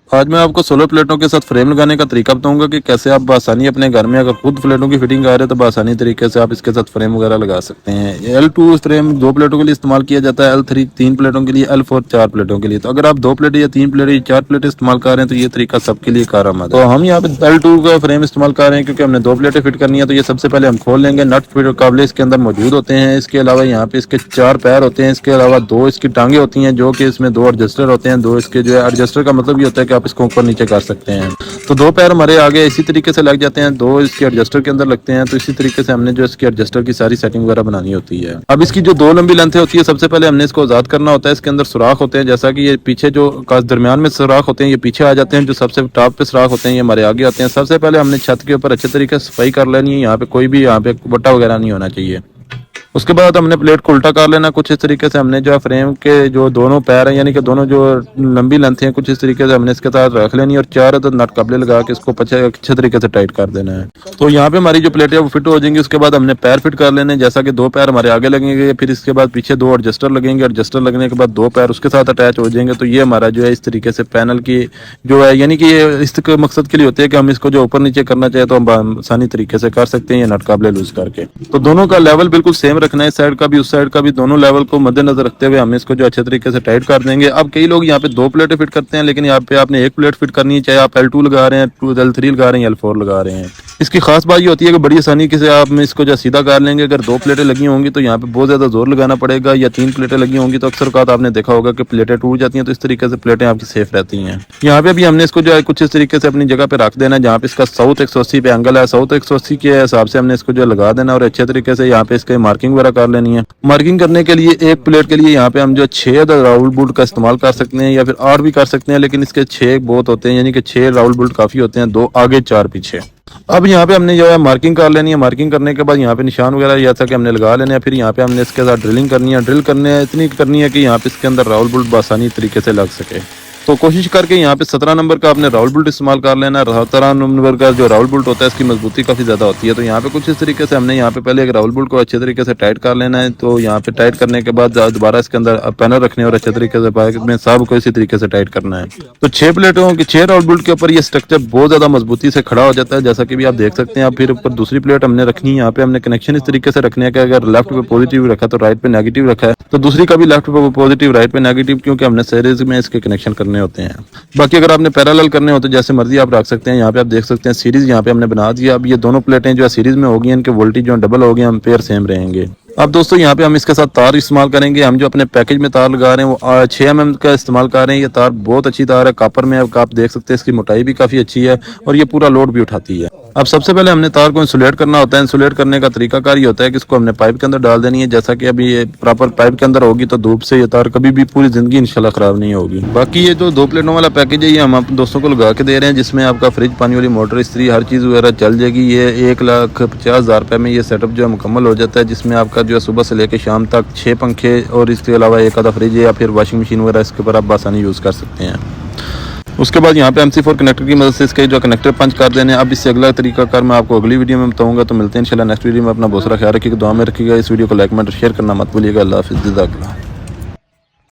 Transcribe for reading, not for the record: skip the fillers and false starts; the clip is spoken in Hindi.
आज मैं आपको सोलर प्लेटों के साथ फ्रेम लगाने का तरीका बताऊंगा कि कैसे आप बआसानी अपने घर में अगर खुद प्लेटों की फिटिंग कर रहे हो तो बआसानी तरीके से आप इसके साथ फ्रेम वगैरह लगा सकते हैं। L2 फ्रेम 2 प्लेटों के लिए इस्तेमाल किया जाता है, L3 3 प्लेटों के लिए, L4 4 प्लेटों के लिए। तो अगर आप 2 प्लेट या 3 प्लेट या 4 प्लेट इस्तेमाल कर रहे हैं तो ये तरीका सबके लिए कारआमद है। तो हम यहाँ पे L2 का फ्रेम इस्तेमाल कर रहे हैं क्योंकि हमने 2 प्लेटें फिट करनी है। तो ये सबसे पहले हम खोल लेंगे, नट फिट काबले इसके अंदर मौजूद होते हैं। इसके अलावा यहाँ पे इसके 4 पैर होते हैं, इसके अलावा 2 इसकी टांगे होती हैं जो कि इसमें 2 एडजस्टर होते हैं। 2 इसके जो है एडजस्टर का मतलब ये होता है कि आप इसको ऊपर नीचे कर सकते हैं। तो 2 पैर हमारे आगे इसी तरीके से लग जाते हैं, 2 इसके एडजस्टर के अंदर लगते हैं। तो इसी तरीके से हमने जो इसके एडजस्टर की सारी सेटिंग वगैरह बनानी होती है। अब इसकी जो 2 लंबी लेंथ होती है, सबसे पहले हमने इसको आजाद करना होता है। इसके अंदर सुराख होते हैं, जैसा कि ये पीछे जो दरमियान में सुराख होते हैं ये पीछे आ जाते हैं, जो सबसे टॉप पे सुराख होते हैं ये हमारे आगे आते हैं। सबसे पहले हमने छत के ऊपर अच्छे तरीके से सफाई कर लेनी है। यहाँ पे कोई भी यहाँ पे बट्टा वगैरह नहीं होना चाहिए। उसके बाद हमने प्लेट को उल्टा कर लेना। कुछ इस तरीके से हमने जो है फ्रेम के जो दोनों पैर हैं यानी कि दोनों जो लंबी लेंथ हैं कुछ इस तरीके से हमने इसके साथ रख लेनी है और 4 नट कपड़े लगा के इसको अच्छे तरीके से टाइट कर देना है। तो यहाँ पे हमारी जो प्लेट है वो फिट हो जाएंगी। उसके बाद हमने पैर फिट कर लेने, जैसा कि 2 पैर हमारे आगे लगेंगे, फिर इसके बाद पीछे 2 एडजस्टर लगेंगे। एडजस्टर लगने के बाद 2 पैर उसके साथ अटैच हो जाएंगे। तो ये हमारा जो है इस तरीके से पैनल की जो है यानी कि ये इस मकसद के लिए होते हैं कि हम इसको जो ऊपर नीचे करना चाहे तो हम आसानी तरीके से कर सकते हैं ये नट काबले लूज करके। तो दोनों का लेवल बिल्कुल सेम रखना है, इस साइड का भी उस साइड का भी, दोनों लेवल को मद्देनजर रखते हुए हम इसको जो अच्छे तरीके से टाइट कर देंगे। अब कई लोग यहाँ पे 2 प्लेटें फिट करते हैं, लेकिन यहाँ पे आपने 1 प्लेट फिट करनी है, चाहे आप L2 लगा रहे हैं, L3 लगा रहे हैं, L4 लगा रहे हैं। इसकी खास बात ये होती है कि बड़ी आसानी से आप इसको जो सीधा कर लेंगे। अगर 2 प्लेटें लगी होंगी तो यहाँ पे बहुत ज्यादा जोर लगाना पड़ेगा, या 3 प्लेटें लगी होंगी तो अक्सर औक़ात आपने देखा होगा कि प्लेटें टूट जाती हैं। तो इस तरीके से प्लेटें आपकी सेफ रहती हैं। यहाँ पे भी हमने इसको जो है कुछ इस तरीके से अपनी जगह पे रख देना है, जहाँ पे इसका साउथ 180 पे एंगल है, साउथ 180 के हिसाब से हमने इसको जो लगा देना और अच्छे तरीके से यहाँ पे इसके मार्किंग वगैरह कर लेनी है। मार्किंग करने के लिए एक प्लेट के लिए यहाँ पे हम जो 6 राउल बोल्ट का इस्तेमाल कर सकते हैं या फिर 8 भी कर सकते हैं, लेकिन इसके 6 बहुत होते हैं, यानी कि 6 राउल बोल्ट काफी होते हैं, 2 आगे 4 पीछे। अब यहाँ पे हमने जो है मार्किंग कर लेनी है। मार्किंग करने के बाद यहाँ पे निशान वगैरह जैसा कि हमने लगा लेने हैं। फिर यहाँ पे हमने इसके साथ ड्रिलिंग करनी है। ड्रिल करने इतनी करनी है कि यहाँ पे इसके अंदर राउल बोल्ट आसानी तरीके से लग सके। तो कोशिश करके यहाँ पे 17 नंबर का आपने राउल बोल्ट इस्तेमाल कर लेना है। 17 नंबर का जो राउल बोल्ट होता है इसकी मजबूती काफी ज्यादा होती है। तो यहाँ पे कुछ इस तरीके से हमने यहाँ पे पहले एक राउल बोल्ट को अच्छे तरीके से टाइट कर लेना है। तो यहाँ पे टाइट करने के बाद दोबारा इसके अंदर पैनल रखने और अच्छे तरीके से बैक में सब को इसी तरीके से टाइट करना है। तो 6 प्लेटों के 6 राउल बोल्ट के ऊपर ये स्ट्रक्चर बहुत ज्यादा मजबूती से खड़ा हो जाता है, जैसा कि भी आप देख सकते हैं। आप फिर ऊपर दूसरी प्लेट हमने रखनी है। यहाँ पे हमने कनेक्शन इस तरीके से रखने का, अगर लेफ्ट पे पॉजिटिव रखा तो राइट पे नेगेटिव रखा है, तो दूसरी का भी लेफ्ट पे पॉजिटिव राइट पे नेगेटिव, क्योंकि हमने सीरीज में इसके कनेक्शन करने होते हैं। बाकी अगर आपने पैरेलल करने होते जैसे मर्जी आप रख सकते हैं। यहाँ पे आप देख सकते हैं सीरीज यहाँ पे हमने बना दिया। अब ये दोनों प्लेटें जो है सीरीज में होगी, इनके वोल्टेज जो डबल हो गए, एम्पेयर सेम रहेंगे। अब दोस्तों यहाँ पे हम इसके साथ तार इस्तेमाल करेंगे। हम जो अपने पैकेज में तार लगा रहे हैं वो 6 mm का इस्तेमाल कर रहे हैं। ये तार बहुत अच्छी तार है, कॉपर में। अब आप देख सकते हैं इसकी मोटाई भी काफी अच्छी है और ये पूरा लोड भी उठाती है। अब सबसे पहले हमने तार को इंसुलेट करना होता है। इंसुलेट करने का तरीकाकार ये होता है कि इसको हमने पाइप के अंदर डाल देनी है। जैसा कि अभी ये प्रॉपर पाइप के अंदर होगी तो धूप से ये तार कभी भी पूरी जिंदगी इंशाल्लाह खराब नहीं होगी। बाकी ये जो 2 प्लेटों वाला पैकेज है ये हम आप दोस्तों को लगा के दे रहे हैं, जिसमें आपका फ्रिज, पानी वाली मोटर, इस्त्री, हर चीज वगैरह चल जाएगी। ये 1,50,000 रुपए में ये सेटअप जो है मुकम्मल हो जाता है, जिसमें आपका जो है सुबह से लेकर शाम तक 6 पंखे और इसके अलावा एक आधा फ्रिज या फिर वॉशिंग मशीन वगैरह इसके ऊपर आप आसानी यूज कर सकते हैं। उसके बाद यहाँ पे MC4 कनेक्टर की मदद से इसके जो कनेक्टर पंच कर देने। अब इससे अगला तरीका कार मैं आपको अगली वीडियो में बताऊंगा। तो मिलते हैं इंशाल्लाह नेक्स्ट वीडियो में। अपना बहुत सारा ख्याल रखिएगा, दुआ में रखिएगा। इस वीडियो को लाइक कमेंट शेयर करना मत भूलिएगा। अल्लाह हाफिज़।